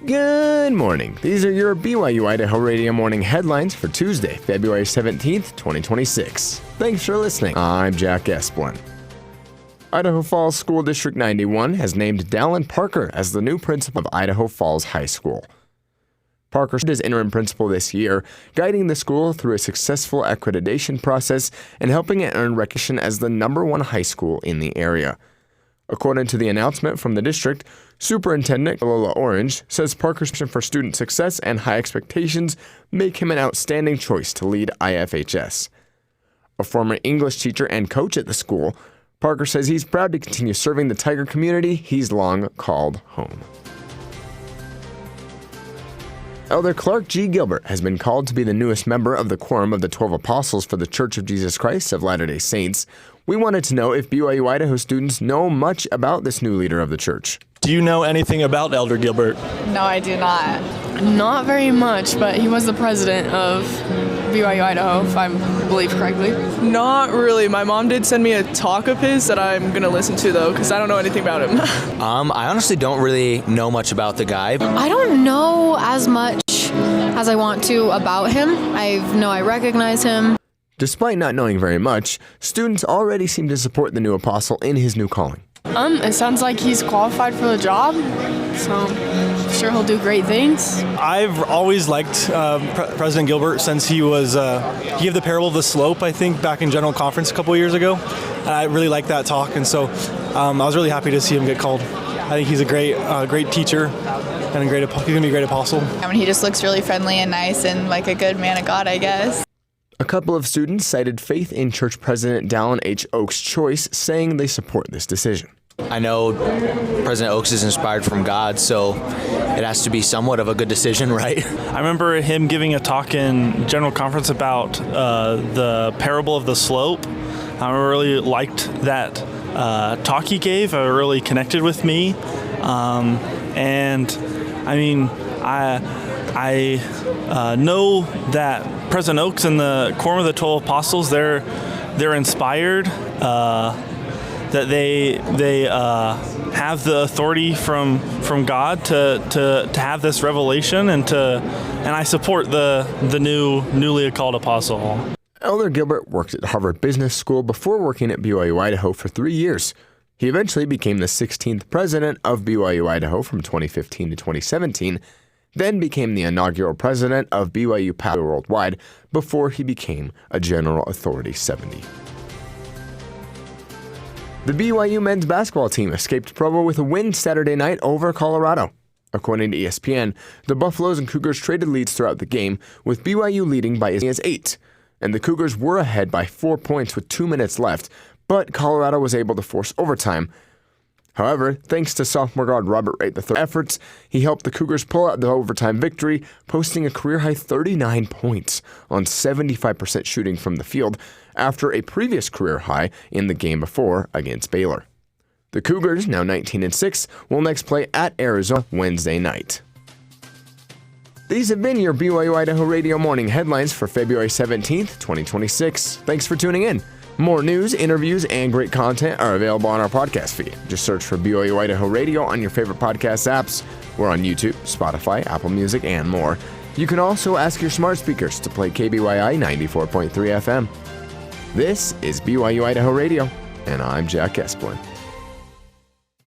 Good morning. These are your BYU-Idaho Radio Morning headlines for Tuesday, February 17th, 2026. Thanks for listening. I'm Jack Esplin. Idaho Falls School District 91 has named Dallin Parker as the new principal of Idaho Falls High School. Parker is interim principal this year, guiding the school through a successful accreditation process and helping it earn recognition as the #1 high school in the area. According to the announcement from the district, Superintendent Lola Orange says Parker's passion for student success and high expectations make him an outstanding choice to lead IFHS. A former English teacher and coach at the school, Parker says he's proud to continue serving the Tiger community he's long called home. Elder Clark G. Gilbert has been called to be the newest member of the Quorum of the 12 Apostles for the Church of Jesus Christ of Latter-day Saints. We wanted to know if BYU-Idaho students know much about this new leader of the church. Do you know anything about Elder Gilbert? No, I do not. Not very much, but he was the president of BYU-Idaho, if I believe correctly. Not really. My mom did send me a talk of his that I'm going to listen to, though, because I don't know anything about him. I honestly don't really know much about the guy. I don't know as much as I want to about him. I know I recognize him. Despite not knowing very much, students already seem to support the new apostle in his new calling. It sounds like he's qualified for the job, so I'm sure he'll do great things. I've always liked President Gilbert since he gave the parable of the slope, I think, back in General Conference a couple of years ago. I really liked that talk, and so I was really happy to see him get called. I think he's a great teacher and he's going to be a great apostle. I mean, he just looks really friendly and nice and like a good man of God, I guess. A couple of students cited faith in Church President Dallin H. Oaks' choice, saying they support this decision. I know President Oaks is inspired from God, so it has to be somewhat of a good decision, right? I remember him giving a talk in General Conference about the parable of the slope. I really liked that talk he gave. It really connected with me. And I mean, I know that President Oaks and the Quorum of the 12 Apostles, they're inspired, that they have the authority from God to have this revelation, and I support the newly called apostle. Elder Gilbert worked at Harvard Business School before working at BYU-Idaho for 3 years. He eventually became the 16th president of BYU-Idaho from 2015 to 2017, then became the inaugural president of BYU Power Worldwide before he became a General Authority 70. The BYU men's basketball team escaped Provo with a win Saturday night over Colorado. According to ESPN, the Buffaloes and Cougars traded leads throughout the game, with BYU leading by as many as 8, and the Cougars were ahead by 4 points with 2 minutes left, but Colorado was able to force overtime. However, thanks to sophomore guard Robert Wright III's efforts, he helped the Cougars pull out the overtime victory, posting a career-high 39 points on 75% shooting from the field after a previous career high in the game before against Baylor. The Cougars, now 19-6, will next play at Arizona Wednesday night. These have been your BYU-Idaho Radio Morning headlines for February 17th, 2026. Thanks for tuning in. More news, interviews, and great content are available on our podcast feed. Just search for BYU-Idaho Radio on your favorite podcast apps. We're on YouTube, Spotify, Apple Music, and more. You can also ask your smart speakers to play KBYI 94.3 FM. This is BYU-Idaho Radio, and I'm Jack Esplin.